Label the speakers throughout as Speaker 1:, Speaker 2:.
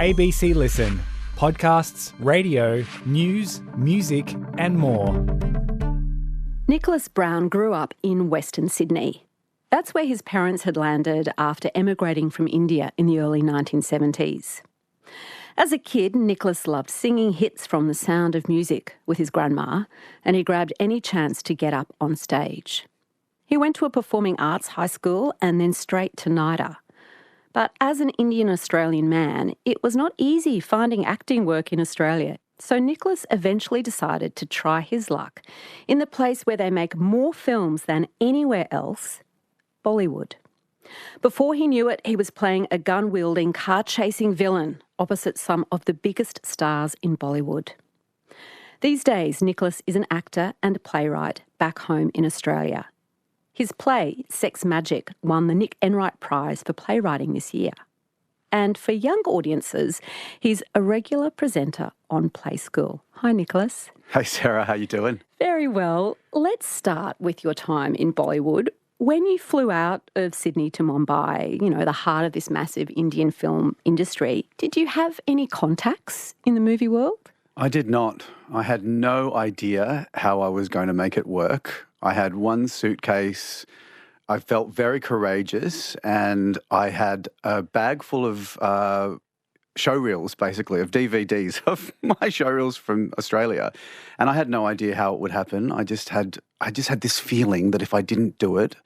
Speaker 1: ABC Listen. Podcasts, radio, news, music and more.
Speaker 2: Nicholas Brown grew up in Western Sydney. That's where his parents had landed after emigrating from India in the early 1970s. As a kid, Nicholas loved singing hits from The Sound of Music with his grandma, and he grabbed any chance to get up on stage. He went to a performing arts high school and then straight to NIDA. But as an Indian Australian man, it was not easy finding acting work in Australia. So Nicholas eventually decided to try his luck in the place where they make more films than anywhere else, Bollywood. Before he knew it, he was playing a gun-wielding, car-chasing villain opposite some of the biggest stars in Bollywood. These days, Nicholas is an actor and playwright back home in Australia. His play, Sex Magic, won the Nick Enright Prize for playwriting this year. And for young audiences, he's a regular presenter on Playschool. Hi, Nicholas.
Speaker 3: Hey, Sarah, how you doing?
Speaker 2: Very well. Let's start with your time in Bollywood. When you flew out of Sydney to Mumbai, the heart of this massive Indian film industry, did you have any contacts in the movie world?
Speaker 3: I did not. I had no idea how I was going to make it work. I had one suitcase. I felt very courageous, and I had a bag full of show reels, basically, of DVDs of my show reels from Australia. And I had no idea how it would happen. I just had this feeling that if I didn't do it,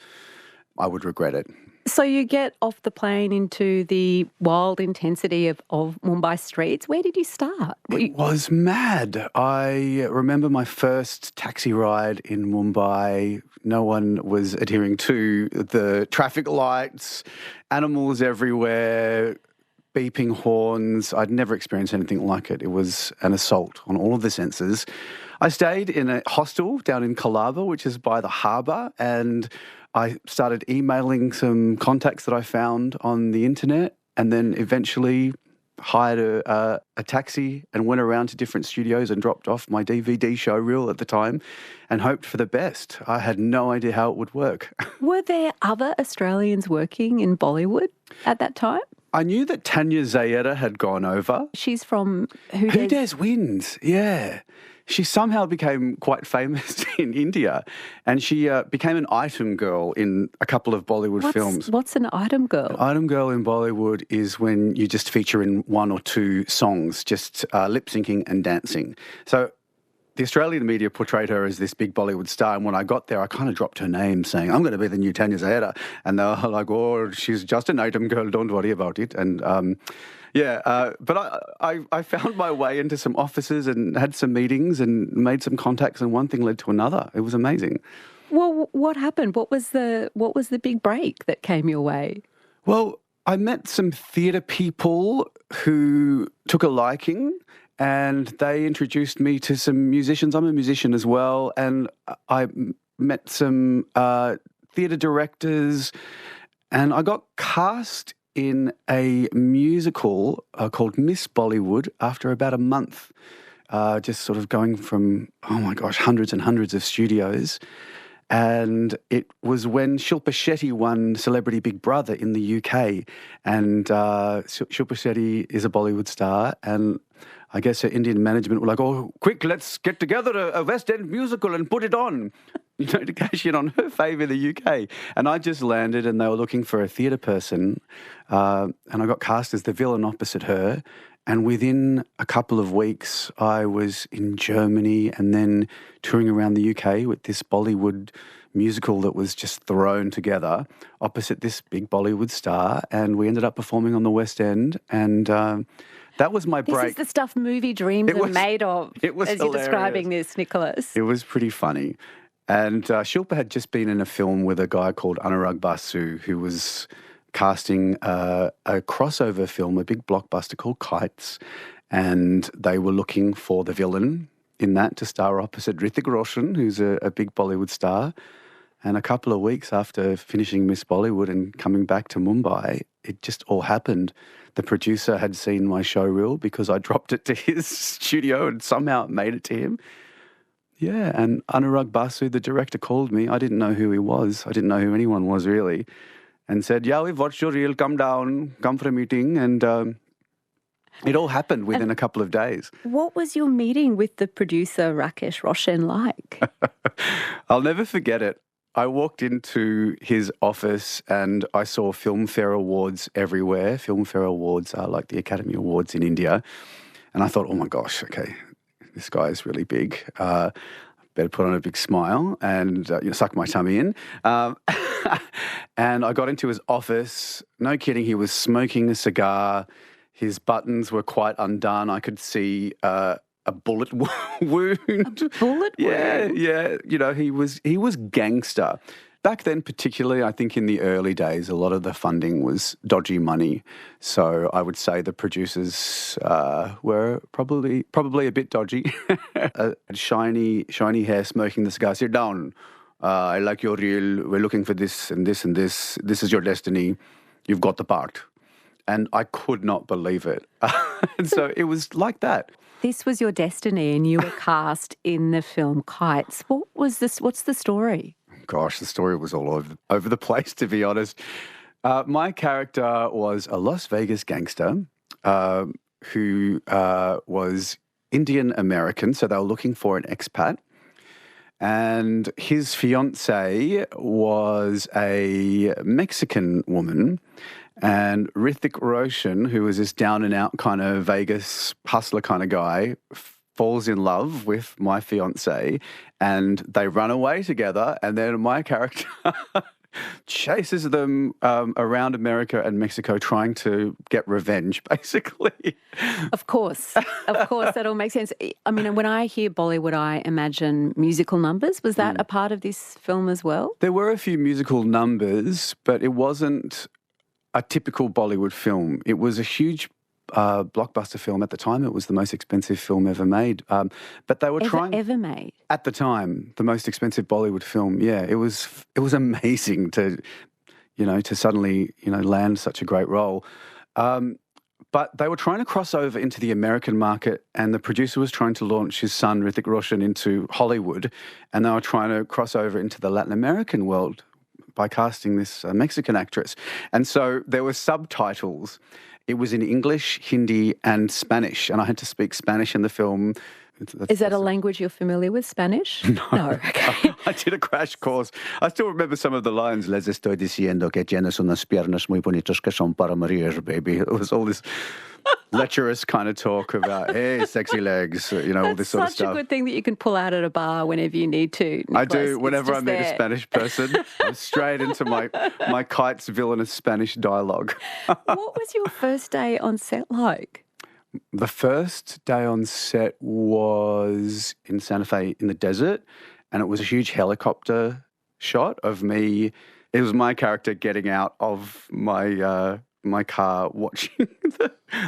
Speaker 3: I would regret it.
Speaker 2: So you get off the plane into the wild intensity of Mumbai streets. Where did you start?
Speaker 3: It was mad. I remember my first taxi ride in Mumbai. No one was adhering to the traffic lights, animals everywhere, beeping horns. I'd never experienced anything like it. It was an assault on all of the senses. I stayed in a hostel down in Colaba, which is by the harbour, and I started emailing some contacts that I found on the internet, and then eventually hired a taxi and went around to different studios and dropped off my DVD show reel at the time and hoped for the best. I had no idea how it would work.
Speaker 2: Were there other Australians working in Bollywood at that time?
Speaker 3: I knew that Tanya Zayeda had gone over.
Speaker 2: She's from
Speaker 3: Who Dares Wins, yeah. She somehow became quite famous in India, and she became an item girl in a couple of Bollywood films.
Speaker 2: What's an item girl?
Speaker 3: An item girl in Bollywood is when you just feature in one or two songs, just lip-syncing and dancing. So the Australian media portrayed her as this big Bollywood star, and when I got there, I kind of dropped her name, saying, I'm going to be the new Tanya Zayeda. And they were like, oh, she's just an item girl, don't worry about it. And but I found my way into some offices and had some meetings and made some contacts, and one thing led to another. It was amazing.
Speaker 2: Well, what happened? What was the big break that came your way?
Speaker 3: Well, I met some theatre people who took a liking, and they introduced me to some musicians. I'm a musician as well, and I met some theatre directors, and I got cast in a musical called Miss Bollywood after about a month, just sort of going from, hundreds and hundreds of studios. And it was when Shilpa Shetty won Celebrity Big Brother in the UK. And Shilpa Shetty is a Bollywood star, and I guess her Indian management were like, oh, quick, let's get together a West End musical and put it on, to cash in on her fame in the UK. And I just landed, and they were looking for a theatre person, and I got cast as the villain opposite her. And within a couple of weeks, I was in Germany and then touring around the UK with this Bollywood musical that was just thrown together opposite this big Bollywood star. And we ended up performing on the West End, and that was my break.
Speaker 2: This is the stuff movie dreams are made of,
Speaker 3: it was
Speaker 2: as
Speaker 3: hilarious.
Speaker 2: You're describing this, Nicholas.
Speaker 3: It was pretty funny. And Shilpa had just been in a film with a guy called Anurag Basu, who was casting a crossover film, a big blockbuster called Kites, and they were looking for the villain in that to star opposite Hrithik Roshan, who's a big Bollywood star. And a couple of weeks after finishing Miss Bollywood and coming back to Mumbai, it just all happened. The producer had seen my show reel because I dropped it to his studio and somehow it made it to him. Yeah, and Anurag Basu, the director, called me. I didn't know who he was. I didn't know who anyone was really. And said, yeah, we've watched your reel, come down, come for a meeting. And It all happened within a couple of days.
Speaker 2: What was your meeting with the producer, Rakesh Roshan, like?
Speaker 3: I'll never forget it. I walked into his office and I saw Filmfare Awards everywhere. Filmfare Awards are like the Academy Awards in India. And I thought, oh my gosh, okay, this guy is really big. Better put on a big smile and suck my tummy in. And I got into his office. No kidding, he was smoking a cigar. His buttons were quite undone. I could see a bullet wound.
Speaker 2: A bullet wound?
Speaker 3: Yeah. You know, he was gangster. Back then, particularly, I think in the early days, a lot of the funding was dodgy money. So I would say the producers were probably a bit dodgy. Shiny hair, smoking the cigar. Sit down. I like your reel. We're looking for this and this and this. This is your destiny. You've got the part. And I could not believe it. And so it was like that.
Speaker 2: This was your destiny and you were cast in the film Kites. What was this? What's the story?
Speaker 3: Gosh, the story was all over the place, to be honest. My character was a Las Vegas gangster who was Indian American, so they were looking for an expat. And his fiancée was a Mexican woman. And Hrithik Roshan, who was this down-and-out kind of Vegas hustler kind of guy, falls in love with my fiancée and they run away together, and then my character chases them around America and Mexico trying to get revenge, basically.
Speaker 2: Of course, that all makes sense. I mean, when I hear Bollywood, I imagine musical numbers. Was that a part of this film as well?
Speaker 3: There were a few musical numbers, but it wasn't a typical Bollywood film. It was a huge blockbuster film at the time. It was the most expensive film ever made. But they were
Speaker 2: ever made
Speaker 3: at the time, the most expensive Bollywood film. Yeah, it was amazing to suddenly land such a great role. But they were trying to cross over into the American market, and the producer was trying to launch his son Hrithik Roshan into Hollywood, and they were trying to cross over into the Latin American world by casting this Mexican actress. And so there were subtitles. It was in English, Hindi and Spanish, and I had to speak Spanish in the film.
Speaker 2: Is that a language you're familiar with, Spanish?
Speaker 3: No.
Speaker 2: Okay.
Speaker 3: I did a crash course. I still remember some of the lines. Les estoy diciendo que tienes unas piernas muy bonitas que son para morir, baby. It was all this lecherous kind of talk about, hey, sexy legs, all this sort of stuff.
Speaker 2: That's such a good thing that you can pull out at a bar whenever you need to, Nicholas.
Speaker 3: I do. Whenever I meet a Spanish person, I'm straight into my Kites villainous Spanish dialogue.
Speaker 2: What was your first day on set like?
Speaker 3: The first day on set was in Santa Fe in the desert, and it was a huge helicopter shot of me. It was my character getting out of my car, watching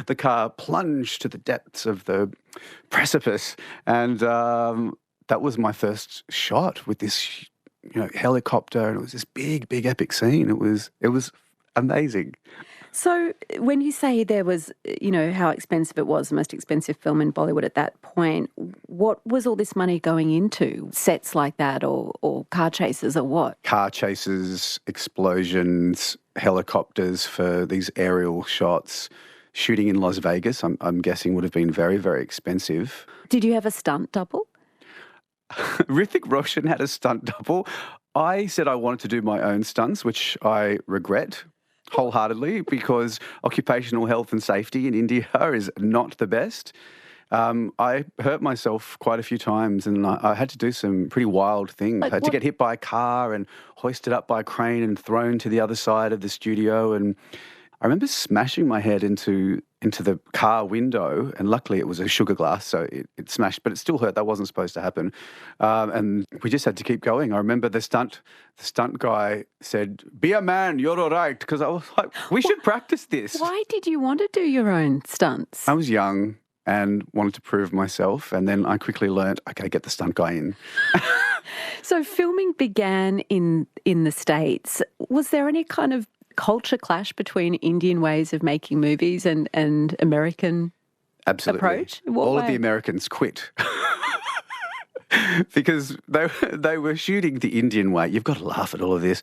Speaker 3: the car plunge to the depths of the precipice, and that was my first shot with this helicopter, and it was this big epic scene. It was amazing.
Speaker 2: So when you say there was, how expensive it was, the most expensive film in Bollywood at that point, what was all this money going into? Sets like that or car chases or what?
Speaker 3: Car chases, explosions, helicopters for these aerial shots. Shooting in Las Vegas, I'm guessing, would have been very, very expensive.
Speaker 2: Did you have a stunt double?
Speaker 3: Hrithik Roshan had a stunt double. I said I wanted to do my own stunts, which I regret wholeheartedly, because occupational health and safety in India is not the best. I hurt myself quite a few times, and I had to do some pretty wild things. I had to get hit by a car and hoisted up by a crane and thrown to the other side of the studio. And I remember smashing my head into the car window, and luckily it was a sugar glass, so it smashed, but it still hurt. That wasn't supposed to happen. And we just had to keep going. I remember the stunt guy said, "Be a man, you're all right," because I was like, we should practice this.
Speaker 2: Why did you want to do your own stunts?
Speaker 3: I was young and wanted to prove myself, and then I quickly learnt, okay, get the stunt guy in.
Speaker 2: So filming began in the States. Was there any kind of culture clash between Indian ways of making movies and American approach?
Speaker 3: All of the Americans quit. Because they were shooting the Indian way. You've got to laugh at all of this,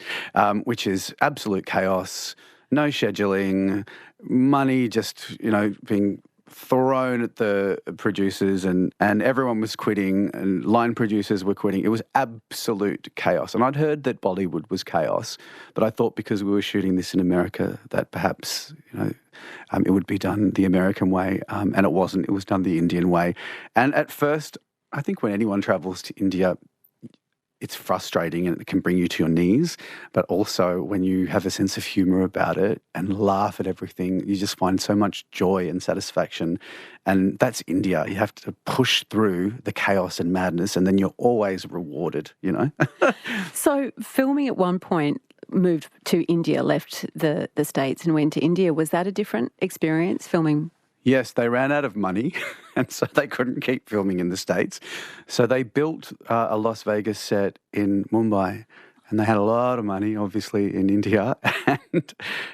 Speaker 3: which is absolute chaos, no scheduling, money just, being thrown at the producers and everyone was quitting and line producers were quitting. It was absolute chaos. And I'd heard that Bollywood was chaos, but I thought because we were shooting this in America that perhaps, it would be done the American way. And it wasn't. It was done the Indian way. And at first, I think when anyone travels to India, it's frustrating and it can bring you to your knees. But also when you have a sense of humour about it and laugh at everything, you just find so much joy and satisfaction. And that's India. You have to push through the chaos and madness and then you're always rewarded,
Speaker 2: So filming at one point moved to India, left the States and went to India. Was that a different experience, filming?
Speaker 3: Yes, they ran out of money and so they couldn't keep filming in the States. So they built a Las Vegas set in Mumbai and they had a lot of money, obviously, in India.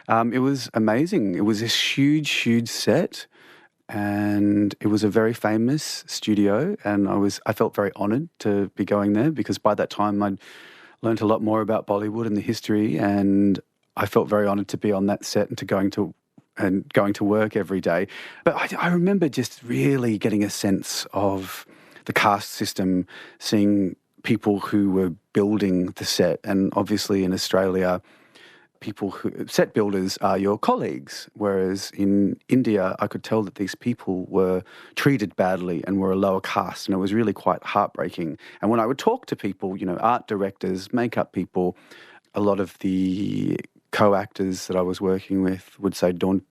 Speaker 3: And it was amazing. It was this huge, huge set and it was a very famous studio and I felt very honoured to be going there because by that time I'd learnt a lot more about Bollywood and the history and I felt very honoured to be on that set and going to work every day. But I remember just really getting a sense of the caste system, seeing people who were building the set. And obviously in Australia, set builders are your colleagues, whereas in India, I could tell that these people were treated badly and were a lower caste, and it was really quite heartbreaking. And when I would talk to people, art directors, makeup people, a lot of the co-actors that I was working with would say, don't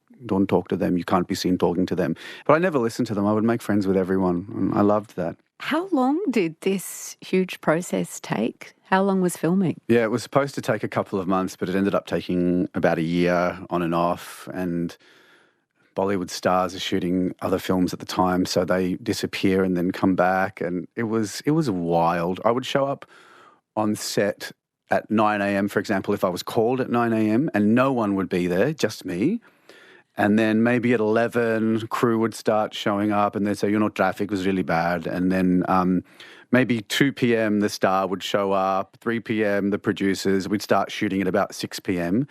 Speaker 3: talk to them, you can't be seen talking to them. But I never listened to them. I would make friends with everyone, and I loved that.
Speaker 2: How long did this huge process take? How long was filming?
Speaker 3: Yeah, it was supposed to take a couple of months, but it ended up taking about a year on and off, and Bollywood stars are shooting other films at the time, so they disappear and then come back, and it was wild. I would show up on set at 9 a.m, for example, if I was called at 9 a.m, and no one would be there, just me. And then maybe at 11, crew would start showing up and they'd say, traffic was really bad. And then maybe 2 p.m, the star would show up, 3 p.m, the producers, we'd start shooting at about 6 p.m.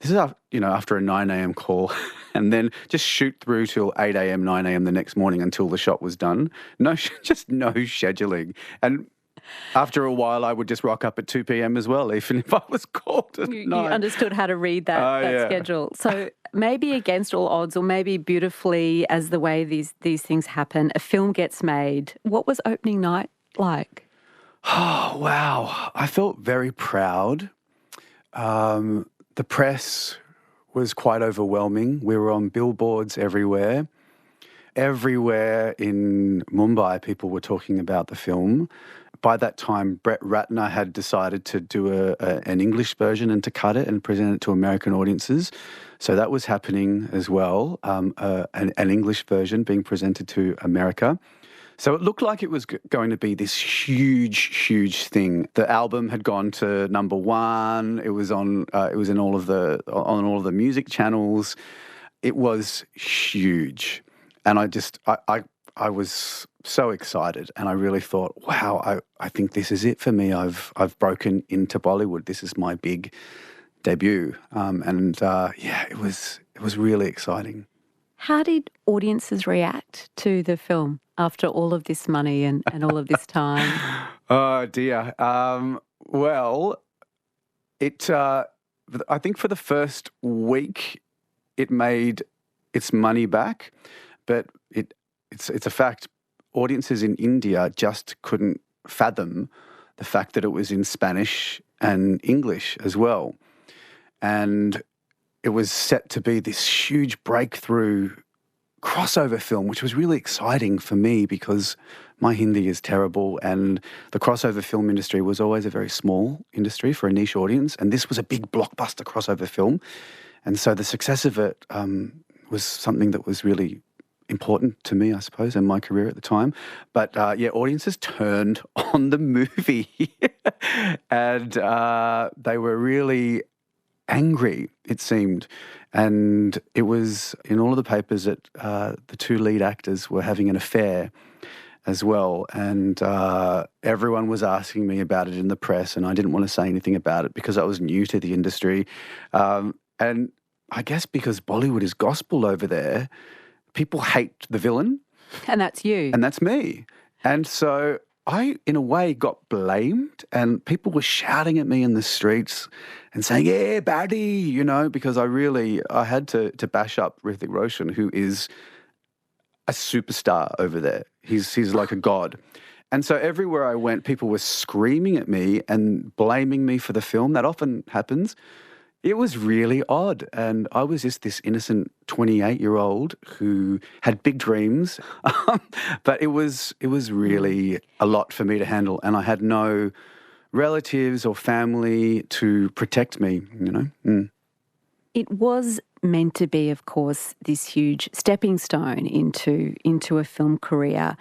Speaker 3: This is, after a 9 a.m. call. And then just shoot through till 8 a.m, 9 a.m. the next morning until the shot was done. Just no scheduling. And after a while, I would just rock up at 2 p.m. as well, even if I was called at 9.
Speaker 2: You understood how to read that schedule. So maybe against all odds or maybe beautifully as the way these things happen, a film gets made. What was opening night like?
Speaker 3: Oh, wow. I felt very proud. The press was quite overwhelming. We were on billboards everywhere. Everywhere in Mumbai, people were talking about the film. By that time, Brett Ratner had decided to do an English version and to cut it and present it to American audiences. So that was happening as well, an English version being presented to America. So it looked like it was going to be this huge, huge thing. The album had gone to number one. It was on. It was in all of the music channels. It was huge, and I was so excited, and I really thought, wow, I think this is it for me. I've broken into Bollywood. This is my big debut, it was really exciting.
Speaker 2: How did audiences react to the film after all of this money and all of this time?
Speaker 3: Oh dear. Well, I think for the first week, it made its money back, but it's a fact. Audiences in India just couldn't fathom the fact that it was in Spanish and English as well. And it was set to be this huge breakthrough crossover film, which was really exciting for me because my Hindi is terrible and the crossover film industry was always a very small industry for a niche audience. And this was a big blockbuster crossover film. And so the success of it was something that was really important to me, I suppose, in my career at the time. But audiences turned on the movie and they were really angry, it seemed. And it was in all of the papers that the two lead actors were having an affair as well. And everyone was asking me about it in the press, and I didn't want to say anything about it because I was new to the industry. And I guess because Bollywood is gospel over there, people hate the villain.
Speaker 2: And that's you.
Speaker 3: And that's me. And so I, in a way, got blamed, and people were shouting at me in the streets and saying, yeah, baddie, you know, because I had to bash up Hrithik Roshan, who is a superstar over there. He's like a god. And so everywhere I went, people were screaming at me and blaming me for the film. That often happens. It was really odd. And I was just this innocent 28-year-old who had big dreams. But it was really a lot for me to handle. And I had no relatives or family to protect me, you know.
Speaker 2: It was meant to be, of course, this huge stepping stone into a film career.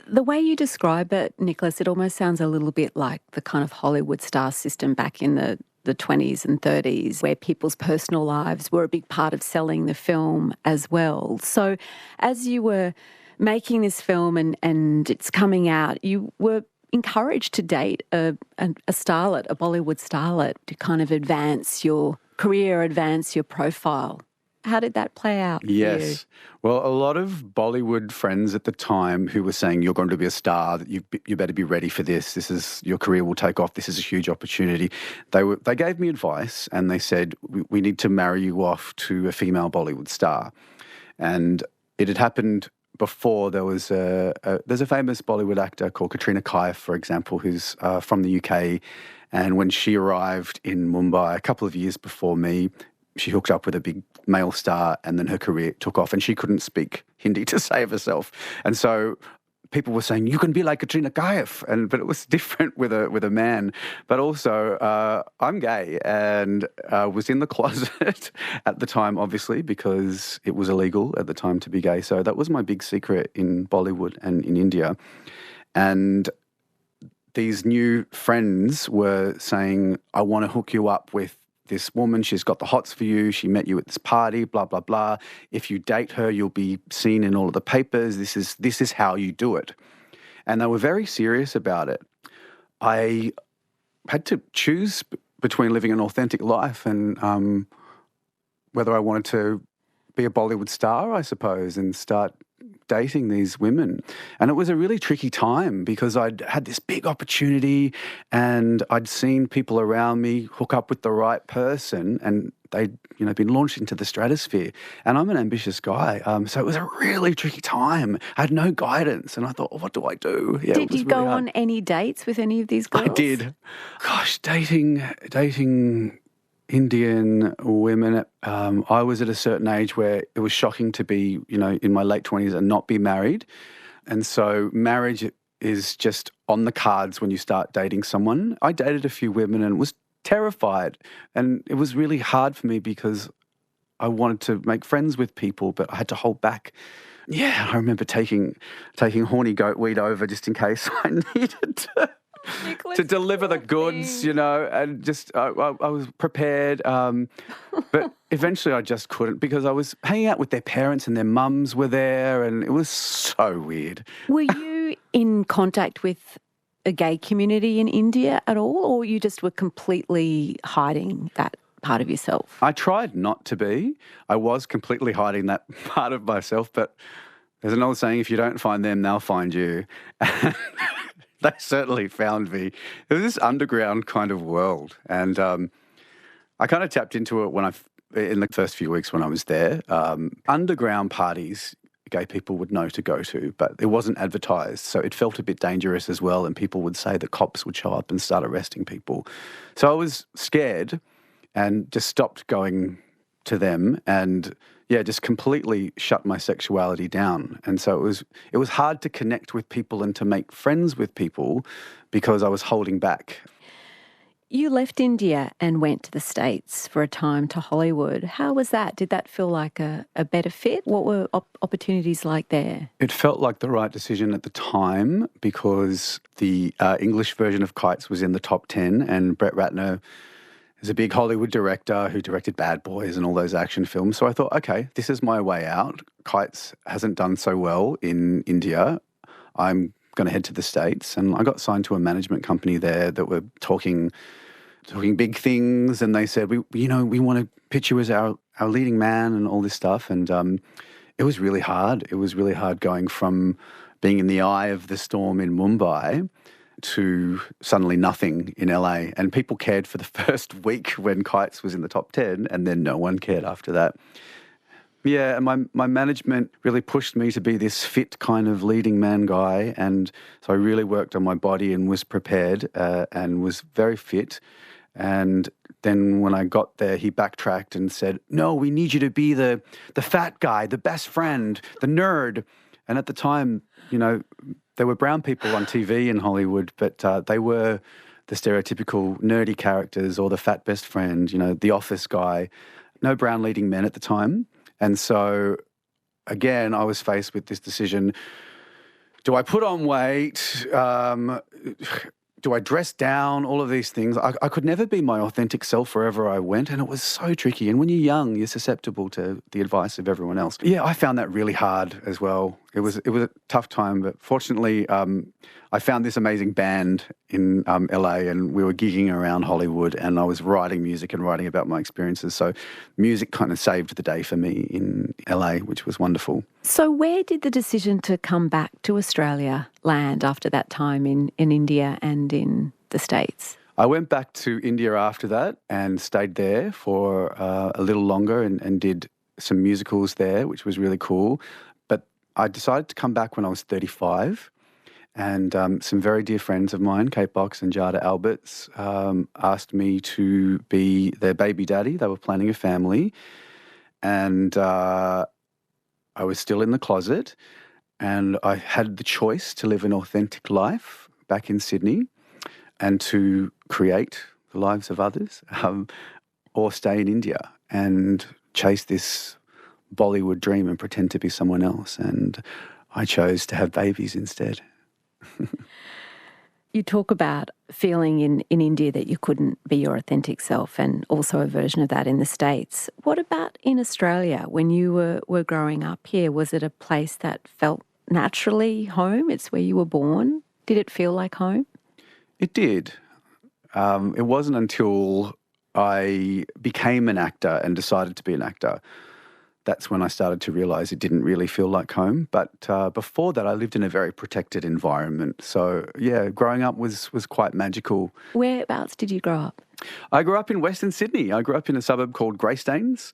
Speaker 2: The way you describe it, Nicholas, it almost sounds a little bit like the kind of Hollywood star system back in the 20s and 30s, where people's personal lives were a big part of selling the film as well. So as you were making this film and it's coming out, you were encouraged to date a starlet, a Bollywood starlet, to kind of advance your career, advance your profile. How did that play out for you?
Speaker 3: Yes. Well, a lot of Bollywood friends at the time who were saying, you're going to be a star, that you better be ready for this. This is, your career will take off. This is a huge opportunity. They gave me advice, and they said, we need to marry you off to a female Bollywood star. And it had happened before. There's a famous Bollywood actor called Katrina Kaif, for example, who's from the UK. And when she arrived in Mumbai a couple of years before me, she hooked up with a big male star, and then her career took off, and she couldn't speak Hindi to save herself. And so people were saying, you can be like Katrina Kaif, but it was different with a man. But also, I'm gay and was in the closet at the time, obviously, because it was illegal at the time to be gay. So that was my big secret in Bollywood and in India. And these new friends were saying, I want to hook you up with this woman, she's got the hots for you, she met you at this party, blah, blah, blah. If you date her, you'll be seen in all of the papers. This is how you do it. And they were very serious about it. I had to choose between living an authentic life and whether I wanted to be a Bollywood star, I suppose, and start dating these women. And it was a really tricky time because I'd had this big opportunity and I'd seen people around me hook up with the right person and they'd been launched into the stratosphere. And I'm an ambitious guy. So it was a really tricky time. I had no guidance and I thought, what do I do? Yeah,
Speaker 2: did you go on any dates with any of these girls?
Speaker 3: I did. Gosh, dating Indian women, I was at a certain age where it was shocking to be, in my late 20s and not be married. And so marriage is just on the cards when you start dating someone. I dated a few women and was terrified. And it was really hard for me because I wanted to make friends with people, but I had to hold back. Yeah, I remember taking horny goat weed over just in case I needed to deliver the goods, and just I was prepared. But eventually I just couldn't because I was hanging out with their parents and their mums were there and it was so weird.
Speaker 2: Were you in contact with a gay community in India at all, or you just were completely hiding that part of yourself?
Speaker 3: I tried not to be. I was completely hiding that part of myself, but there's an old saying, if you don't find them, they'll find you. They certainly found me. It was this underground kind of world. And I kind of tapped into it in the first few weeks when I was there. Underground parties, gay people would know to go to, but it wasn't advertised. So it felt a bit dangerous as well. And people would say that cops would show up and start arresting people. So I was scared and just stopped going to them and just completely shut my sexuality down. And so it was hard to connect with people and to make friends with people because I was holding back.
Speaker 2: You left India and went to the States for a time to Hollywood. How was that? Did that feel like a better fit? What were opportunities like there?
Speaker 3: It felt like the right decision at the time because the English version of Kites was in the top 10 and Brett Ratner is a big Hollywood director who directed Bad Boys and all those action films. So I thought, okay, this is my way out. Kites hasn't done so well in India. I'm going to head to the States. And I got signed to a management company there that were talking big things. And they said, we want to pitch you as our leading man and all this stuff. And It was really hard. It was really hard going from being in the eye of the storm in Mumbai to suddenly nothing in LA. And people cared for the first week when Kites was in the top 10, and then no one cared after that. Yeah, and my management really pushed me to be this fit kind of leading man guy. And so I really worked on my body and was prepared and was very fit. And then when I got there, he backtracked and said, no, we need you to be the fat guy, the best friend, the nerd. And at the time, you know, there were brown people on TV in Hollywood, but they were the stereotypical nerdy characters or the fat best friend, you know, the office guy. No brown leading men at the time. And so, again, I was faced with this decision. Do I put on weight? Do I dress down? All of these things. I could never be my authentic self wherever I went, and it was so tricky. And when you're young, you're susceptible to the advice of everyone else. Yeah, I found that really hard as well. It was a tough time, but fortunately, I found this amazing band in LA, and we were gigging around Hollywood, and I was writing music and writing about my experiences. So music kind of saved the day for me in LA, which was wonderful.
Speaker 2: So where did the decision to come back to Australia land after that time in India and in the States?
Speaker 3: I went back to India after that and stayed there for a little longer and did some musicals there, which was really cool. But I decided to come back when I was 35. And some very dear friends of mine, Kate Box and Jada Alberts, asked me to be their baby daddy. They were planning a family. And I was still in the closet. And I had the choice to live an authentic life back in Sydney and to create the lives of others, or stay in India and chase this Bollywood dream and pretend to be someone else. And I chose to have babies instead.
Speaker 2: You talk about feeling in India that you couldn't be your authentic self, and also a version of that in the States. What about in Australia when you were growing up here? Was it a place that felt naturally home? It's where you were born. Did it feel like home?
Speaker 3: It did. It wasn't until I became an actor and decided to be an actor that's when I started to realise it didn't really feel like home. But before that, I lived in a very protected environment. So, yeah, growing up was quite magical.
Speaker 2: Whereabouts did you grow up?
Speaker 3: I grew up in Western Sydney. I grew up in a suburb called Greystanes,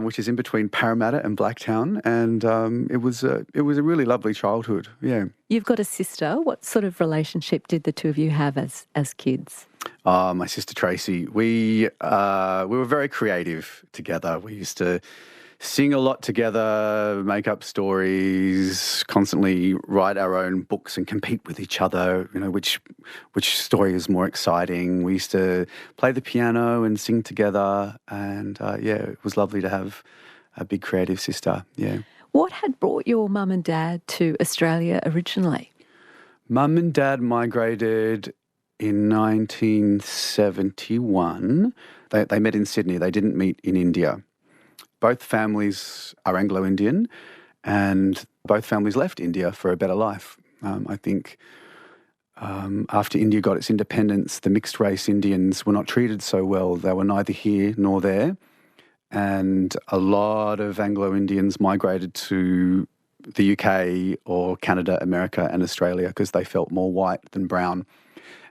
Speaker 3: which is in between Parramatta and Blacktown. And it was a really lovely childhood, yeah.
Speaker 2: You've got a sister. What sort of relationship did the two of you have as kids?
Speaker 3: My sister Tracy. We were very creative together. We used to sing a lot together, make up stories, constantly write our own books and compete with each other, you know, which story is more exciting. We used to play the piano and sing together, and it was lovely to have a big creative sister, yeah.
Speaker 2: What had brought your mum and dad to Australia originally?
Speaker 3: Mum and dad migrated in 1971. They met in Sydney. They didn't meet in India. Both families are Anglo-Indian, and both families left India for a better life. I think after India got its independence, the mixed-race Indians were not treated so well. They were neither here nor there, and a lot of Anglo-Indians migrated to the UK or Canada, America and Australia because they felt more white than brown.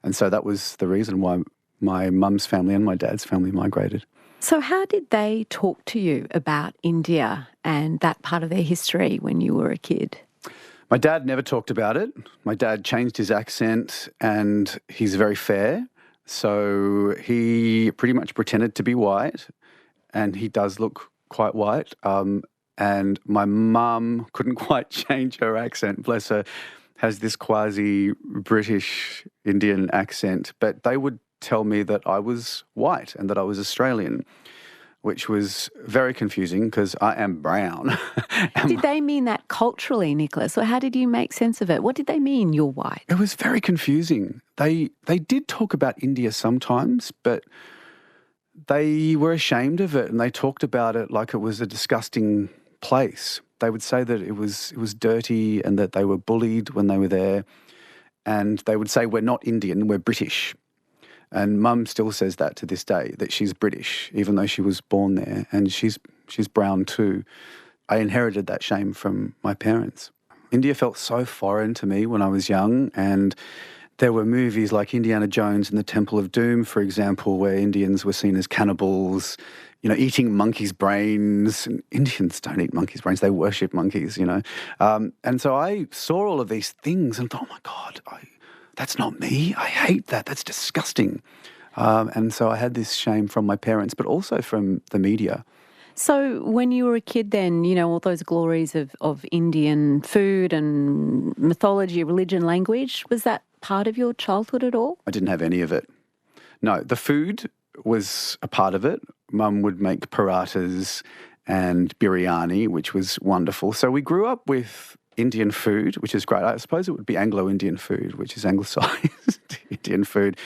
Speaker 3: And so that was the reason why my mum's family and my dad's family migrated.
Speaker 2: So how did they talk to you about India and that part of their history when you were a kid?
Speaker 3: My dad never talked about it. My dad changed his accent, and he's very fair. So he pretty much pretended to be white, and he does look quite white. And my mum couldn't quite change her accent, bless her, has this quasi-British Indian accent. But they would tell me that I was white and that I was Australian, which was very confusing because I am brown.
Speaker 2: Did they mean that culturally, Nicholas, or how did you make sense of it? What did they mean, you're white?
Speaker 3: It was very confusing. They did talk about India sometimes, but they were ashamed of it and they talked about it like it was a disgusting place. They would say that it was dirty and that they were bullied when they were there. And they would say, we're not Indian, we're British. And Mum still says that to this day, that she's British, even though she was born there, and she's brown too. I inherited that shame from my parents. India felt so foreign to me when I was young, and there were movies like Indiana Jones and the Temple of Doom, for example, where Indians were seen as cannibals, eating monkeys' brains. And Indians don't eat monkeys' brains, they worship monkeys. And so I saw all of these things and thought, oh my God, that's not me. I hate that. That's disgusting. And so I had this shame from my parents, but also from the media.
Speaker 2: So when you were a kid then, all those glories of Indian food and mythology, religion, language, was that part of your childhood at all?
Speaker 3: I didn't have any of it. No, the food was a part of it. Mum would make parathas and biryani, which was wonderful. So we grew up with Indian food, which is great. I suppose it would be Anglo-Indian food, which is anglicised Indian food.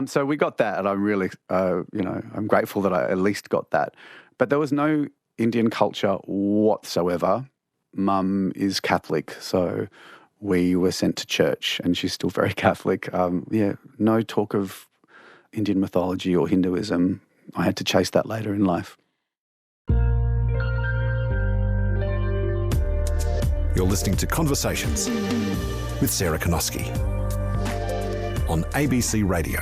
Speaker 3: So we got that, and I'm really, I'm grateful that I at least got that. But there was no Indian culture whatsoever. Mum is Catholic, so we were sent to church, and she's still very Catholic. No talk of Indian mythology or Hinduism. I had to chase that later in life.
Speaker 4: You're listening to Conversations with Sarah Konoski on ABC Radio.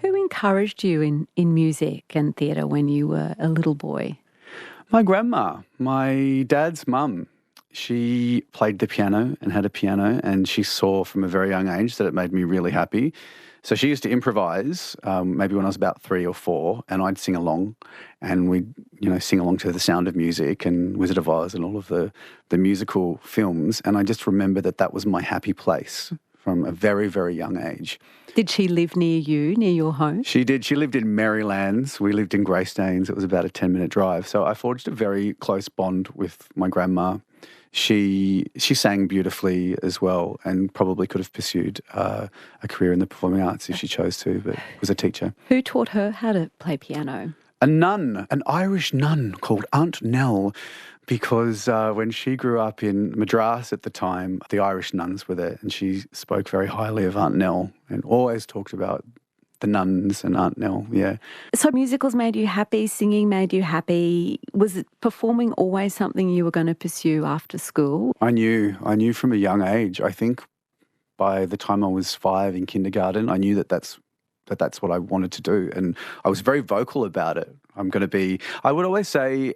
Speaker 2: Who encouraged you in music and theatre when you were a little boy?
Speaker 3: My grandma, my dad's mum. She played the piano and had a piano, and she saw from a very young age that it made me really happy. So she used to improvise, maybe when I was about 3 or 4, and I'd sing along, and we'd, sing along to The Sound of Music and Wizard of Oz and all of the musical films. And I just remember that was my happy place from a very, very young age.
Speaker 2: Did she live near you, near your home?
Speaker 3: She did. She lived in Marylands. We lived in Greystanes. It was about a 10-minute drive. So I forged a very close bond with my grandma. She sang beautifully as well, and probably could have pursued a career in the performing arts if she chose to, but was a teacher.
Speaker 2: Who taught her how to play piano?
Speaker 3: A nun, an Irish nun called Aunt Nell, because when she grew up in Madras at the time, the Irish nuns were there, and she spoke very highly of Aunt Nell and always talked about the nuns and Aunt Nell, yeah.
Speaker 2: So musicals made you happy, singing made you happy. Was performing always something you were going to pursue after school?
Speaker 3: I knew from a young age. I think by the time I was 5 in kindergarten, I knew that's what I wanted to do, and I was very vocal about it. I would always say,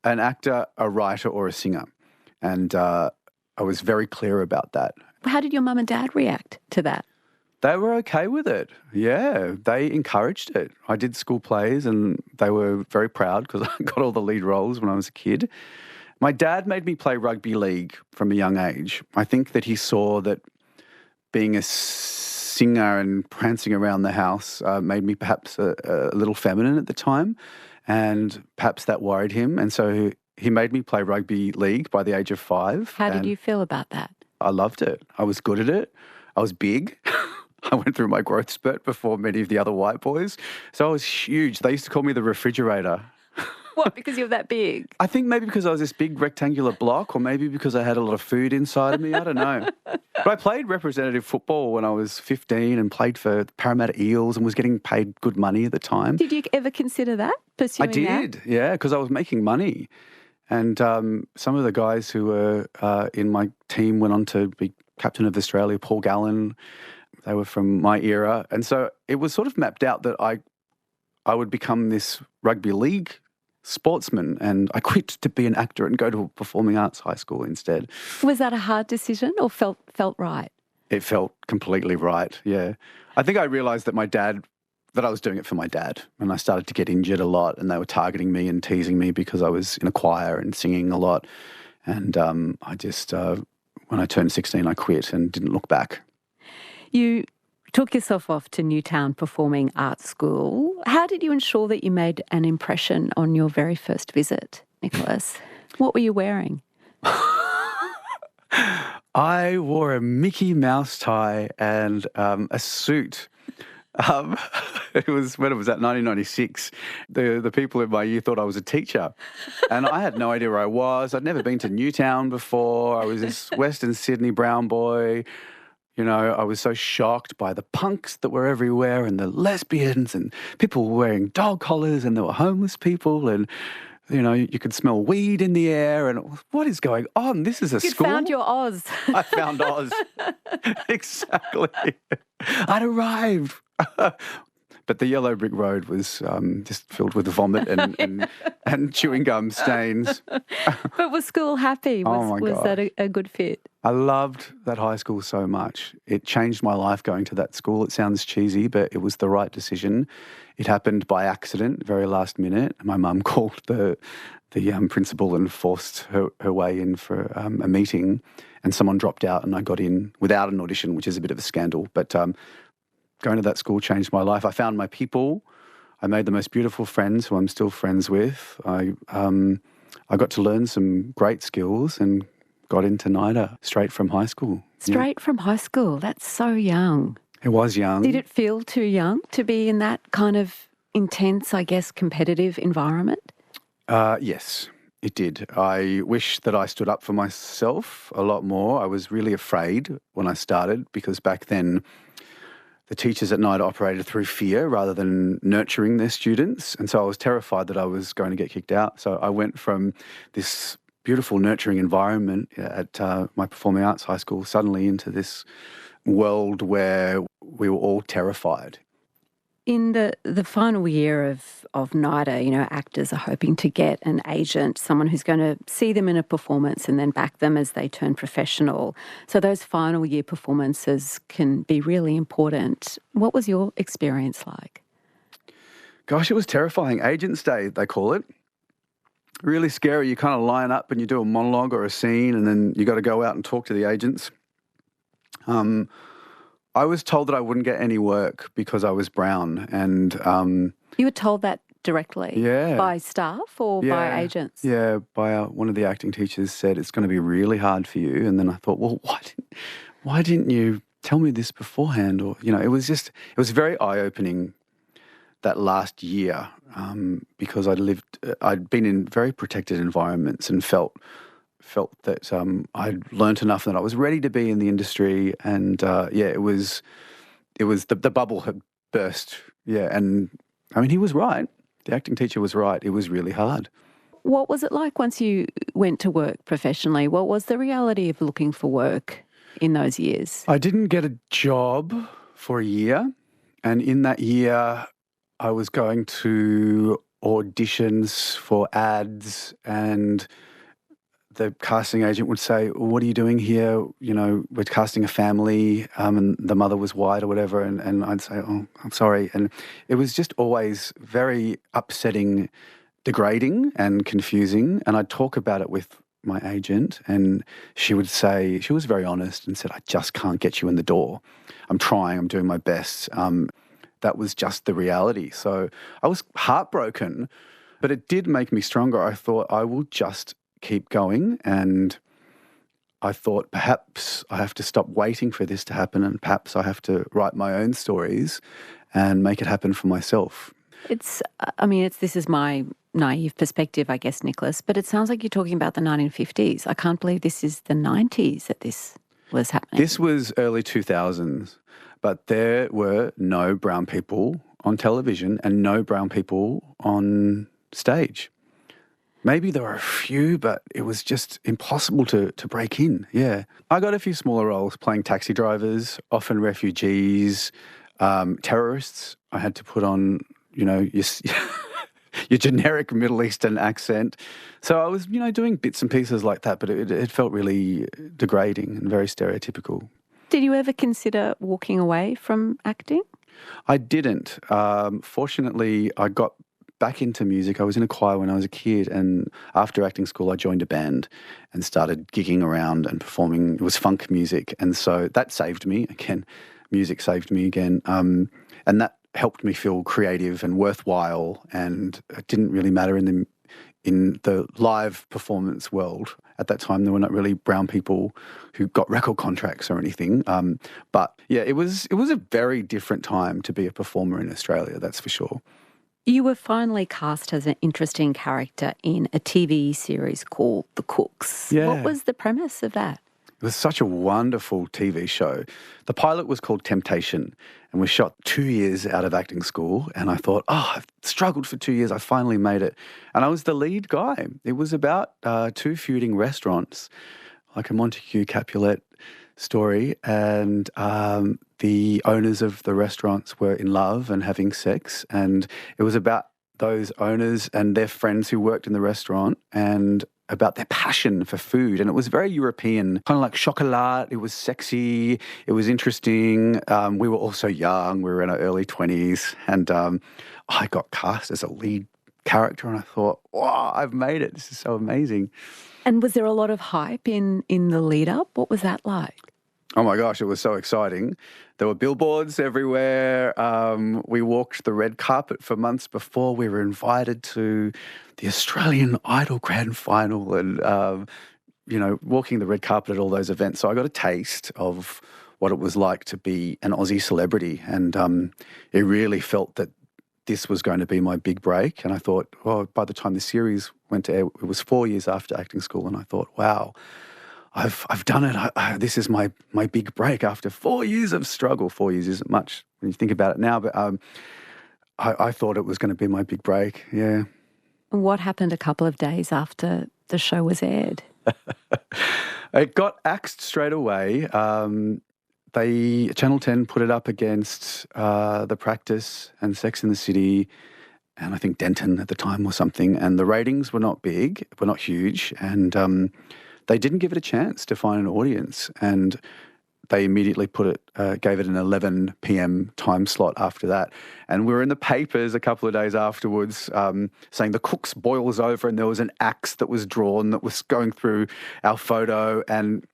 Speaker 3: an actor, a writer, or a singer, and I was very clear about that.
Speaker 2: How did your mum and dad react to that?
Speaker 3: They were okay with it. Yeah, they encouraged it. I did school plays and they were very proud because I got all the lead roles when I was a kid. My dad made me play rugby league from a young age. I think that he saw that being a singer and prancing around the house made me perhaps a little feminine at the time, and perhaps that worried him. And so he made me play rugby league by the age of 5.
Speaker 2: How did you feel about that?
Speaker 3: I loved it. I was good at it. I was big. I went through my growth spurt before many of the other white boys. So I was huge. They used to call me the refrigerator.
Speaker 2: What, because you're that big?
Speaker 3: I think maybe because I was this big rectangular block, or maybe because I had a lot of food inside of me. I don't know. But I played representative football when I was 15 and played for Parramatta Eels and was getting paid good money at the time.
Speaker 2: Did you ever consider that, pursuing that?
Speaker 3: I did, yeah, because I was making money. And some of the guys who were in my team went on to be captain of Australia, Paul Gallen. They were from my era. And so it was sort of mapped out that I would become this rugby league sportsman, and I quit to be an actor and go to a performing arts high school instead.
Speaker 2: Was that a hard decision or felt right?
Speaker 3: It felt completely right, yeah. I think I realised that I was doing it for my dad, and I started to get injured a lot, and they were targeting me and teasing me because I was in a choir and singing a lot. And I just, when I turned 16, I quit and didn't look back.
Speaker 2: You took yourself off to Newtown Performing Arts School. How did you ensure that you made an impression on your very first visit, Nicholas? What were you wearing?
Speaker 3: I wore a Mickey Mouse tie and a suit. It was when it was at 1996. The people in my year thought I was a teacher, and I had no idea where I was. I'd never been to Newtown before. I was this Western Sydney brown boy. You know, I was so shocked by the punks that were everywhere and the lesbians and people were wearing dog collars and there were homeless people and, you know, you could smell weed in the air and what is going on? This is a school.
Speaker 2: You found your Oz.
Speaker 3: I found Oz. Exactly. I'd arrived. But the yellow brick road was just filled with vomit and chewing gum stains.
Speaker 2: But was school happy? Was that a good fit?
Speaker 3: I loved that high school so much. It changed my life going to that school. It sounds cheesy, but it was the right decision. It happened by accident, very last minute. My mum called the principal and forced her way in for a meeting, and someone dropped out and I got in without an audition, which is a bit of a scandal. But going to that school changed my life. I found my people. I made the most beautiful friends who I'm still friends with. I got to learn some great skills and got into NIDA straight from high school.
Speaker 2: Straight from high school? That's so young.
Speaker 3: It was young.
Speaker 2: Did it feel too young to be in that kind of intense, I guess, competitive environment?
Speaker 3: Yes, it did. I wish that I stood up for myself a lot more. I was really afraid when I started because back then the teachers at NIDA operated through fear rather than nurturing their students. And so I was terrified that I was going to get kicked out. So I went from this beautiful nurturing environment at my performing arts high school suddenly into this world where we were all terrified.
Speaker 2: In the final year of NIDA, you know, actors are hoping to get an agent, someone who's going to see them in a performance and then back them as they turn professional. So those final year performances can be really important. What was your experience like?
Speaker 3: Gosh, it was terrifying. Agents Day, they call it. Really scary. You kind of line up and you do a monologue or a scene and then you got to go out and talk to the agents. I was told that I wouldn't get any work because I was brown and...
Speaker 2: You were told that directly?
Speaker 3: Yeah.
Speaker 2: By staff or by agents?
Speaker 3: Yeah, by one of the acting teachers said it's going to be really hard for you. And then I thought, well, why didn't you tell me this beforehand? Or, you know, it was very eye-opening that last year because I'd been in very protected environments and felt that I'd learnt enough that I was ready to be in the industry, and it was the bubble had burst. Yeah, and I mean he was right. The acting teacher was right. It was really hard.
Speaker 2: What was it like once you went to work professionally? What was the reality of looking for work in those years?
Speaker 3: I didn't get a job for a year, and in that year I was going to auditions for ads and the casting agent would say, what are you doing here? You know, we're casting a family and the mother was white or whatever. And I'd say, oh, I'm sorry. And it was just always very upsetting, degrading and confusing. And I'd talk about it with my agent and she would say, she was very honest and said, I just can't get you in the door. I'm trying, I'm doing my best. That was just the reality. So I was heartbroken, but it did make me stronger. I thought I will just keep going, and I thought perhaps I have to stop waiting for this to happen and perhaps I have to write my own stories and make it happen for myself.
Speaker 2: This is my naive perspective, I guess, Nicholas, but it sounds like you're talking about the 1950s. I can't believe this is the 90s that this was happening.
Speaker 3: This was early 2000s, but there were no brown people on television and no brown people on stage. Maybe there were a few, but it was just impossible to break in, yeah. I got a few smaller roles playing taxi drivers, often refugees, terrorists. I had to put on, you know, your generic Middle Eastern accent. So I was, you know, doing bits and pieces like that, but it felt really degrading and very stereotypical.
Speaker 2: Did you ever consider walking away from acting?
Speaker 3: I didn't. Fortunately, I got back into music. I was in a choir when I was a kid, and after acting school I joined a band and started gigging around and performing. It was funk music, and so that saved me. Again, music saved me again, and that helped me feel creative and worthwhile, and it didn't really matter in the live performance world. At that time there were not really brown people who got record contracts or anything, but yeah, it was a very different time to be a performer in Australia, that's for sure.
Speaker 2: You were finally cast as an interesting character in a TV series called The Cooks.
Speaker 3: Yeah.
Speaker 2: What was the premise of that?
Speaker 3: It was such a wonderful TV show. The pilot was called Temptation and was shot 2 years out of acting school. And I thought, I've struggled for 2 years. I finally made it. And I was the lead guy. It was about two feuding restaurants, like a Montague Capulet story. And the owners of the restaurants were in love and having sex. And it was about those owners and their friends who worked in the restaurant and about their passion for food. And it was very European, kind of like chocolat. It was sexy. It was interesting. We were also young. We were in our early 20s. And I got cast as a lead character and I thought, wow, I've made it. This is so amazing.
Speaker 2: And was there a lot of hype in the lead up? What was that like?
Speaker 3: Oh my gosh, it was so exciting. There were billboards everywhere. We walked the red carpet for months before. We were invited to the Australian Idol Grand Final and, walking the red carpet at all those events. So I got a taste of what it was like to be an Aussie celebrity. And it really felt that this was going to be my big break. And I thought, by the time the series went to air, it was 4 years after acting school. And I thought, wow, I've done it. This is my big break after 4 years of struggle. 4 years isn't much when you think about it now, but I thought it was going to be my big break, yeah.
Speaker 2: What happened a couple of days after the show was aired?
Speaker 3: It got axed straight away. Channel 10 put it up against The Practice and Sex and the City and I think Denton at the time or something, and the ratings were not big, were not huge, and they didn't give it a chance to find an audience, and they immediately gave it an 11 p.m. time slot after that. And we were in the papers a couple of days afterwards saying the Cook's boils over, and there was an axe that was drawn that was going through our photo, and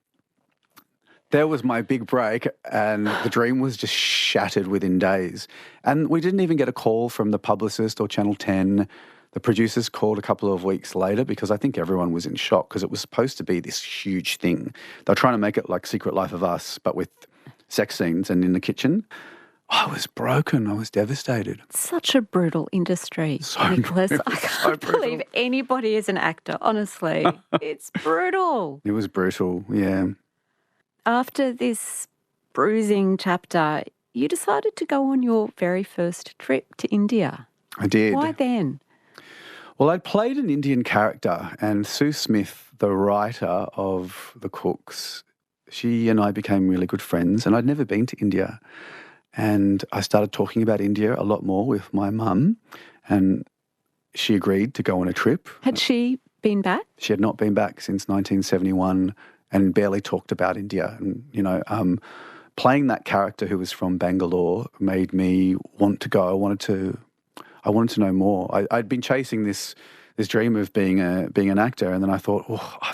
Speaker 3: there was my big break, and the dream was just shattered within days. And we didn't even get a call from the publicist or Channel 10. The producers called a couple of weeks later because I think everyone was in shock because it was supposed to be this huge thing. They were trying to make it like Secret Life of Us, but with sex scenes and in the kitchen. I was broken. I was devastated.
Speaker 2: Such a brutal industry, Nicholas. I can't believe anybody is an actor, honestly. It's brutal.
Speaker 3: It was brutal, yeah.
Speaker 2: After this bruising chapter, you decided to go on your very first trip to India.
Speaker 3: I did.
Speaker 2: Why then?
Speaker 3: Well, I'd played an Indian character, and Sue Smith, the writer of The Cooks, she and I became really good friends, and I'd never been to India. And I started talking about India a lot more with my mum, and she agreed to go on a trip.
Speaker 2: Had she been back?
Speaker 3: She had not been back since 1971 and barely talked about India. And, playing that character who was from Bangalore made me want to go. I wanted to know more. I'd been chasing this dream of being an actor, and then I thought, I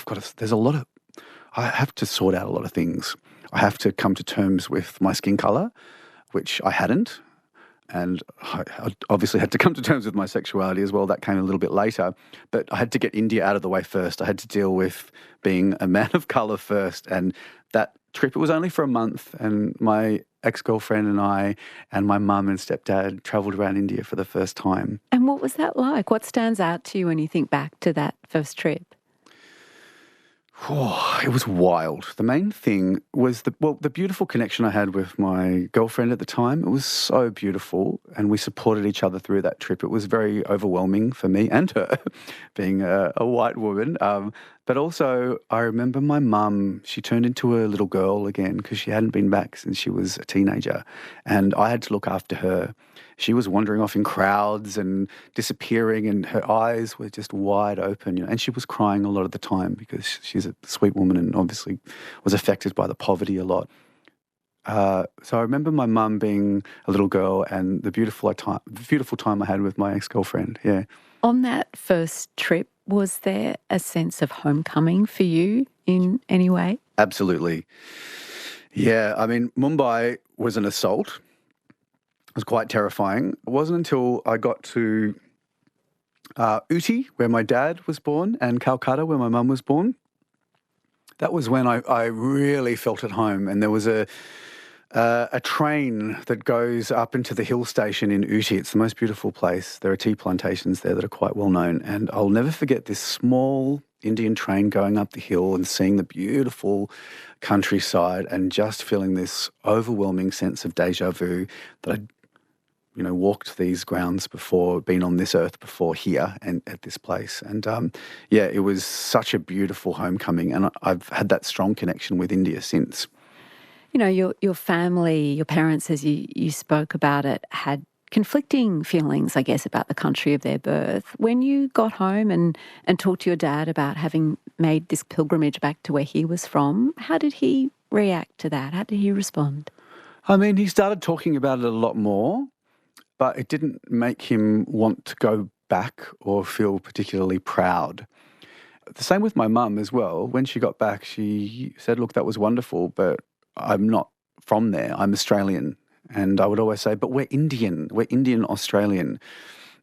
Speaker 3: have to sort out a lot of things. I have to come to terms with my skin colour, which I hadn't, and I obviously had to come to terms with my sexuality as well. That came a little bit later, but I had to get India out of the way first. I had to deal with being a man of colour first, and that trip, it was only for a month, and my ex-girlfriend and I and my mum and stepdad travelled around India for the first time.
Speaker 2: And what was that like? What stands out to you when you think back to that first trip?
Speaker 3: Oh, it was wild. The main thing was the beautiful connection I had with my girlfriend at the time. It was so beautiful, and we supported each other through that trip. It was very overwhelming for me and her, being a white woman. But also, I remember my mum, she turned into a little girl again because she hadn't been back since she was a teenager, and I had to look after her. She was wandering off in crowds and disappearing, and her eyes were just wide open, and she was crying a lot of the time because she's a sweet woman and obviously was affected by the poverty a lot. So I remember my mum being a little girl and the beautiful time I had with my ex-girlfriend, yeah.
Speaker 2: On that first trip, was there a sense of homecoming for you in any way?
Speaker 3: Absolutely. Yeah, I mean, Mumbai was an assault. It was quite terrifying. It wasn't until I got to Ooty, where my dad was born, and Calcutta, where my mum was born. That was when I really felt at home. And there was a train that goes up into the hill station in Ooty. It's the most beautiful place. There are tea plantations there that are quite well known. And I'll never forget this small Indian train going up the hill and seeing the beautiful countryside and just feeling this overwhelming sense of deja vu that I'd, walked these grounds before, been on this earth before here and at this place. And it was such a beautiful homecoming, and I've had that strong connection with India since.
Speaker 2: Your family, your parents, as you spoke about it, had conflicting feelings, I guess, about the country of their birth. When you got home and talked to your dad about having made this pilgrimage back to where he was from, how did he react to that? How did he respond?
Speaker 3: I mean, he started talking about it a lot more, but it didn't make him want to go back or feel particularly proud. The same with my mum as well. When she got back, she said, look, that was wonderful, but I'm not from there. I'm Australian. And I would always say, but we're Indian Australian.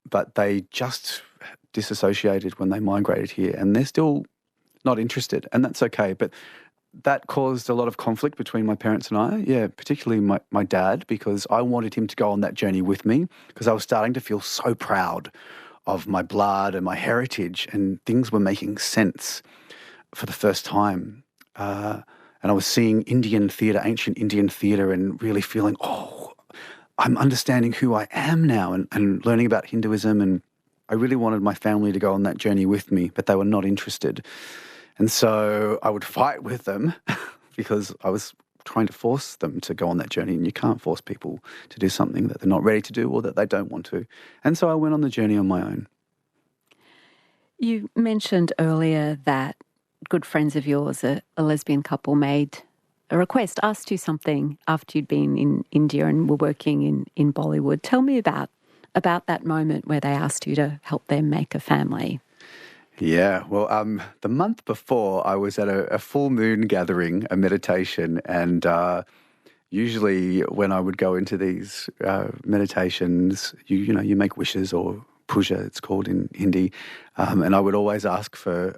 Speaker 3: But they just disassociated when they migrated here, and they're still not interested, and that's okay. But that caused a lot of conflict between my parents and I, particularly my dad, because I wanted him to go on that journey with me, because I was starting to feel so proud of my blood and my heritage, and things were making sense for the first time. And I was seeing Indian theatre, ancient Indian theatre, and really feeling, I'm understanding who I am now, and learning about Hinduism. And I really wanted my family to go on that journey with me, but they were not interested. And so I would fight with them because I was trying to force them to go on that journey, and you can't force people to do something that they're not ready to do or that they don't want to. And so I went on the journey on my own.
Speaker 2: You mentioned earlier that good friends of yours, a lesbian couple, made a request, asked you something after you'd been in India and were working in Bollywood. Tell me about that moment where they asked you to help them make a family.
Speaker 3: Yeah, well, the month before I was at a full moon gathering, a meditation, and usually when I would go into these meditations, you make wishes, or puja, it's called in Hindi, and I would always ask for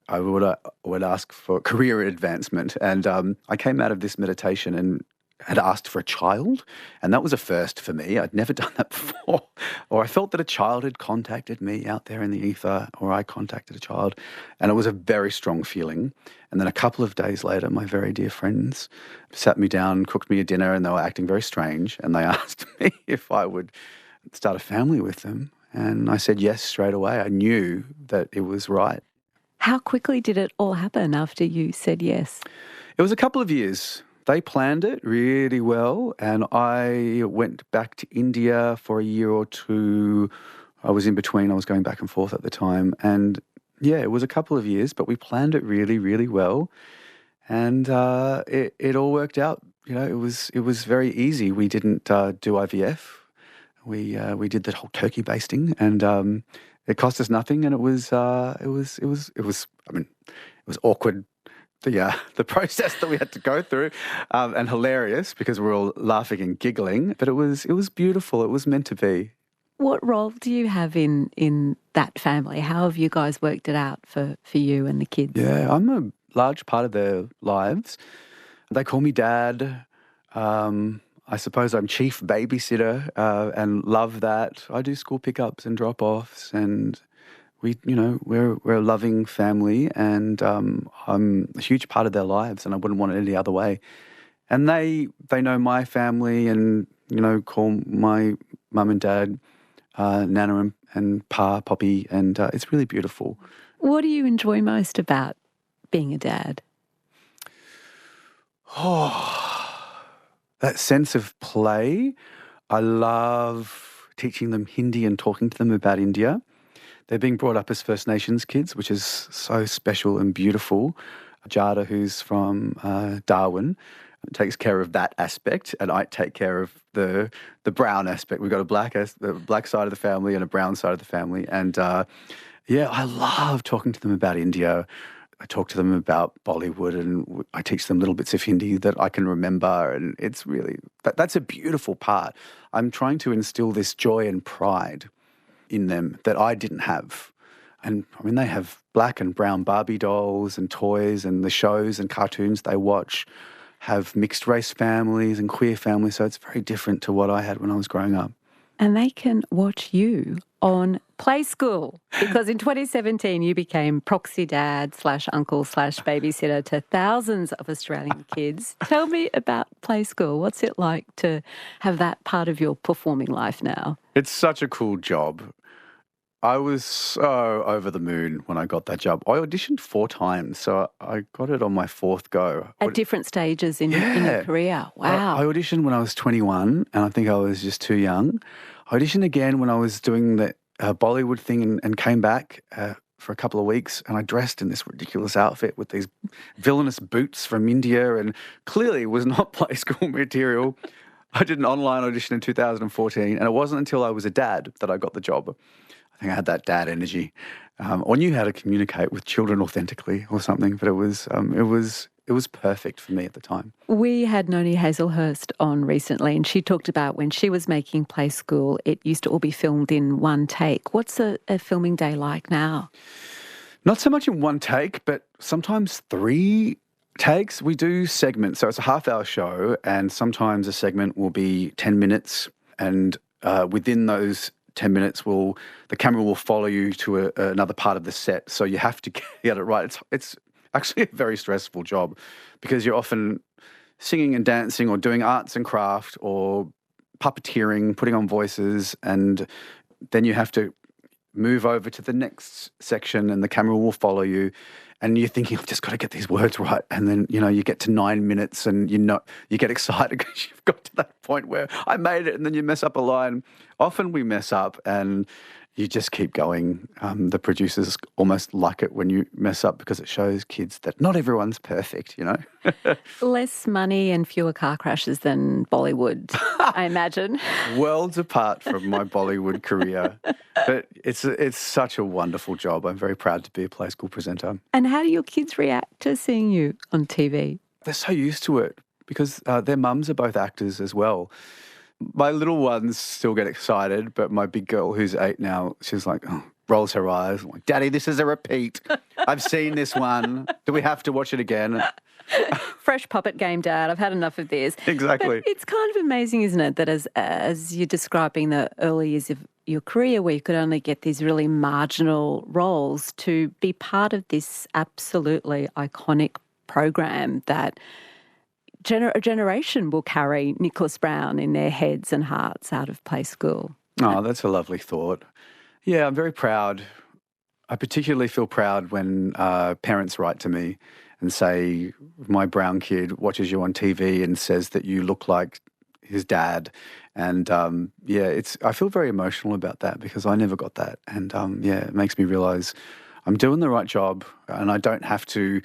Speaker 3: I would ask for career advancement. And I came out of this meditation and had asked for a child, and that was a first for me. I'd never done that before. Or I felt that a child had contacted me out there in the ether, or I contacted a child, and it was a very strong feeling. And then a couple of days later, my very dear friends sat me down, cooked me a dinner, and they were acting very strange, and they asked me if I would start a family with them. And I said yes straight away. I knew that it was right.
Speaker 2: How quickly did it all happen after you said yes?
Speaker 3: It was a couple of years. They planned it really well, and I went back to India for a year or two. I was in between. I was going back and forth at the time. And it was a couple of years, but we planned it really, really well. And it all worked out. It was very easy. We didn't do IVF. We did the whole turkey basting, and it cost us nothing. And it was awkward. The process that we had to go through, and hilarious because we were all laughing and giggling, but it was beautiful. It was meant to be.
Speaker 2: What role do you have in that family? How have you guys worked it out for you and the kids?
Speaker 3: Yeah, I'm a large part of their lives. They call me Dad. I suppose I'm chief babysitter, and love that. I do school pickups and drop-offs, and we're a loving family, and I'm a huge part of their lives, and I wouldn't want it any other way. And they know my family, and call my mum and dad Nana and Pa, Poppy, and it's really beautiful.
Speaker 2: What do you enjoy most about being a dad?
Speaker 3: That sense of play. I love teaching them Hindi and talking to them about India. They're being brought up as First Nations kids, which is so special and beautiful. Jada, who's from Darwin, takes care of that aspect, and I take care of the brown aspect. We've got the black side of the family and a brown side of the family. And I love talking to them about India. I talk to them about Bollywood, and I teach them little bits of Hindi that I can remember, and it's really, that's a beautiful part. I'm trying to instill this joy and pride in them that I didn't have. And I mean, they have black and brown Barbie dolls and toys, and the shows and cartoons they watch have mixed race families and queer families, so it's very different to what I had when I was growing up.
Speaker 2: And they can watch you on Playschool, because in 2017 you became proxy dad / uncle / babysitter to thousands of Australian kids. Tell me about Playschool. What's it like to have that part of your performing life now?
Speaker 3: It's such a cool job. I was so over the moon when I got that job. I auditioned 4 times, so I got it on my 4th go.
Speaker 2: At different stages in your career. Wow.
Speaker 3: I auditioned when I was 21, and I think I was just too young. I auditioned again when I was doing the Bollywood thing and came back for a couple of weeks, and I dressed in this ridiculous outfit with these villainous boots from India and clearly was not Playschool material. I did an online audition in 2014, and it wasn't until I was a dad that I got the job. I think I had that dad energy, or knew how to communicate with children authentically or something. But it was perfect for me at the time.
Speaker 2: We had Noni Hazelhurst on recently, and she talked about when she was making Playschool, it used to all be filmed in one take. What's a filming day like now?
Speaker 3: Not so much in one take, but sometimes 3 takes. We do segments, so it's a half-hour show, and sometimes a segment will be 10 minutes, and within those 10 minutes, the camera will follow you to another part of the set. So you have to get it right. It's actually a very stressful job because you're often singing and dancing or doing arts and craft or puppeteering, putting on voices, and then you have to move over to the next section and the camera will follow you. And you're thinking, I've just got to get these words right. And then, you get to 9 minutes and you get excited because you've got to that point where I made it, and then you mess up a line. Often we mess up and you just keep going. The producers almost like it when you mess up because it shows kids that not everyone's perfect,
Speaker 2: Less money and fewer car crashes than Bollywood, I imagine.
Speaker 3: Worlds apart from my Bollywood career. But it's such a wonderful job. I'm very proud to be a Playschool presenter.
Speaker 2: And how do your kids react to seeing you on TV?
Speaker 3: They're so used to it because their mums are both actors as well. My little ones still get excited, but my big girl, who's 8 now, she's like, rolls her eyes. I'm like, Daddy, this is a repeat. I've seen this one. Do we have to watch it again?
Speaker 2: Fresh puppet game, Dad. I've had enough of this.
Speaker 3: Exactly.
Speaker 2: But it's kind of amazing, isn't it, that as you're describing the early years of your career where you could only get these really marginal roles, to be part of this absolutely iconic program that a generation will carry Nicholas Brown in their heads and hearts out of Playschool.
Speaker 3: Oh, that's a lovely thought. Yeah, I'm very proud. I particularly feel proud when parents write to me and say, my brown kid watches you on TV and says that you look like his dad. And I feel very emotional about that because I never got that. And it makes me realise I'm doing the right job and I don't have to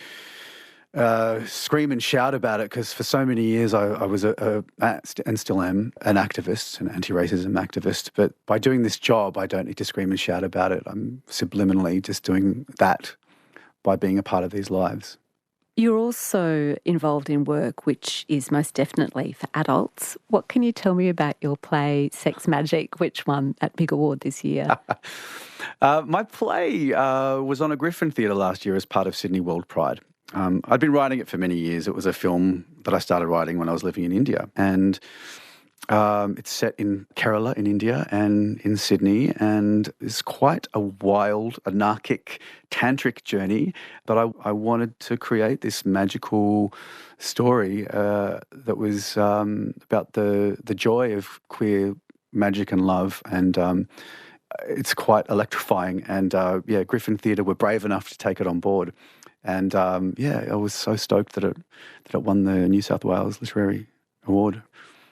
Speaker 3: scream and shout about it, because for so many years I was and still am an activist, an anti-racism activist. But by doing this job, I don't need to scream and shout about it. I'm subliminally just doing that by being a part of these lives.
Speaker 2: You're also involved in work which is most definitely for adults. What can you tell me about your play Sex Magic, which won at Big Award this year?
Speaker 3: My play was on a Griffin Theatre last year as part of Sydney World Pride. I'd been writing it for many years. It was a film that I started writing when I was living in India. And it's set in Kerala in India and in Sydney, and it's quite a wild, anarchic, tantric journey. But I wanted to create this magical story that was about the joy of queer magic and love. And it's quite electrifying. And Griffin Theatre were brave enough to take it on board. And I was so stoked that it won the New South Wales Literary Award.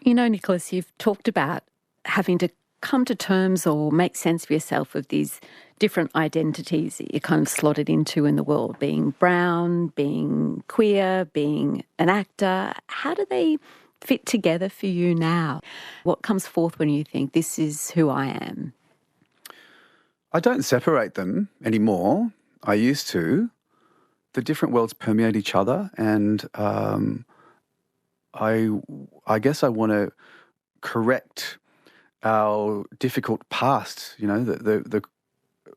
Speaker 2: You know, Nicholas, you've talked about having to come to terms or make sense for yourself of these different identities that you're kind of slotted into in the world, being brown, being queer, being an actor. How do they fit together for you now? What comes forth when you think, this is who I am?
Speaker 3: I don't separate them anymore. I used to. The different worlds permeate each other, and I guess I want to correct our difficult past. You know,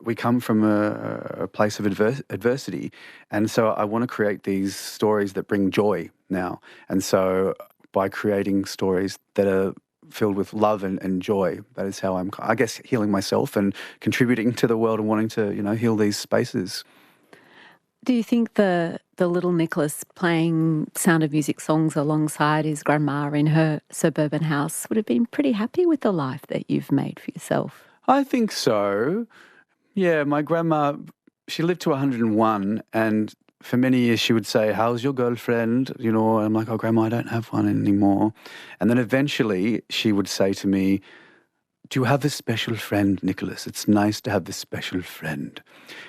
Speaker 3: we come from a place of adversity, and so I want to create these stories that bring joy now. And so by creating stories that are filled with love and joy. That is how I'm, I guess, healing myself and contributing to the world and wanting to, heal these spaces.
Speaker 2: Do you think the little Nicholas playing Sound of Music songs alongside his grandma in her suburban house would have been pretty happy with the life that you've made for yourself?
Speaker 3: I think so. Yeah, my grandma, she lived to 101, and for many years she would say, "How's your girlfriend?" And I'm like, "Oh, Grandma, I don't have one anymore." And then eventually she would say to me, "Do you have a special friend, Nicholas? It's nice to have this special friend."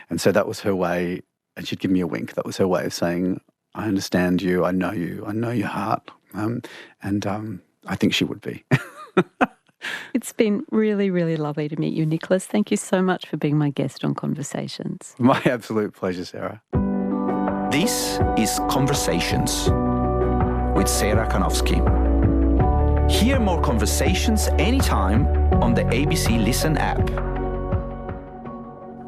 Speaker 3: And so that was her way, and she'd give me a wink. That was her way of saying, "I understand you, I know your heart." And I think she would be.
Speaker 2: It's been really, really lovely to meet you, Nicholas. Thank you so much for being my guest on Conversations.
Speaker 3: My absolute pleasure, Sarah.
Speaker 5: This is Conversations with Sarah Kanowski. Hear more conversations anytime on the ABC Listen app.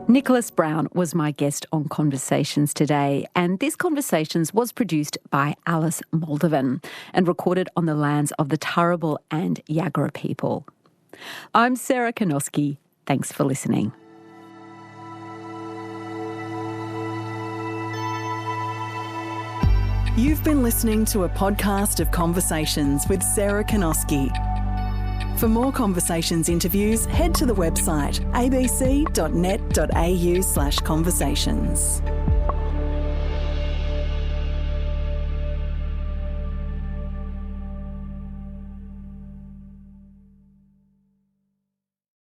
Speaker 2: Nicholas Brown was my guest on Conversations today, and this Conversations was produced by Alice Moldovan and recorded on the lands of the Turrbal and Yagara people. I'm Sarah Kanowski. Thanks for listening.
Speaker 6: You've been listening to a podcast of Conversations with Sarah Kanowski. For more Conversations interviews, head to the website abc.net.au/conversations.